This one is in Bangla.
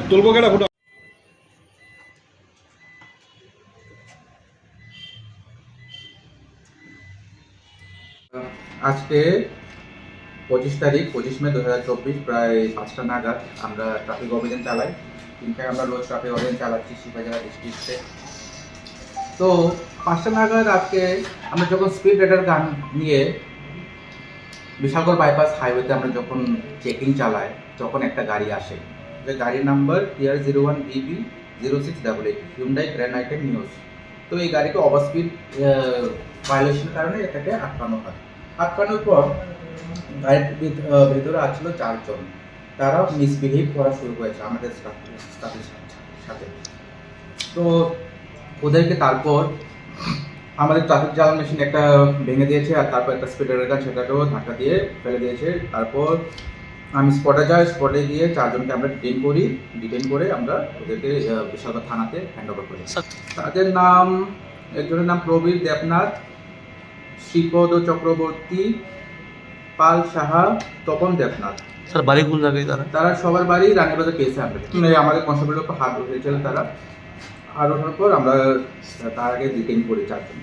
তুলবো কেন ফটো? আজকে 25 তারিখ 25 মে 2024 প্রায় 5টা নাগাদ আমরা ট্রাফিক অভিযান চালাই। ইনফ্যাক্ট আমরা রোজ ট্রাফিক অভিযান চালাচ্ছি শিবাজার ডিস্ট্রিক্টে। তো 5টা নাগাদ আজকে আমরা যখন স্পিড রাইডার গান নিয়ে বিশালগড় বাইপাস হাইওয়েতে আমরা যখন চেকিং চালাই তখন একটা গাড়ি আসে, যে গাড়ির number TR01BB 0688 Hyundai grand item news. তো এই গাড়িকে ওভার স্পিড ভায়োলেশনের কারণে এটাকে আটকানো হয়। আটকানোর পর গাড়ির ভেতরে আসছিল 4 জন, তারা মিসবিহেভ করা শুরু করেছে আমাদের স্টাফের সাথে। তো ওদেরকে তারপর আমাদের ট্রাফিক জ্বালান মেশিন একটা ভেঙে দিয়েছে, আর তারপর একটা স্পিডার গান সেটাকেও ধাক্কা দিয়ে ফেলে দিয়েছে। তারপর আমি স্পটে যাই, স্পটে গিয়ে 4 জনকে আমরা ডিটেন করে আমরা ওদেরকে বিশালগড় থানাতে হ্যান্ড ওভার করি। তাদের নাম, একজনের নাম প্রবীর দেবনাথ, শ্রীপদ চক্রবর্তী, পাল সাহা, তপন দেবনাথ। স্যার বাড়ি কোন জায়গায় তারা সবার বাড়ি রানীবাজার পেয়েছে। আমাদের কনস্টেবলের উপর হাত উঠেছিল তারা। আর ওঠার পর আমরা তার আগে ডিটেইন করি 4 জন।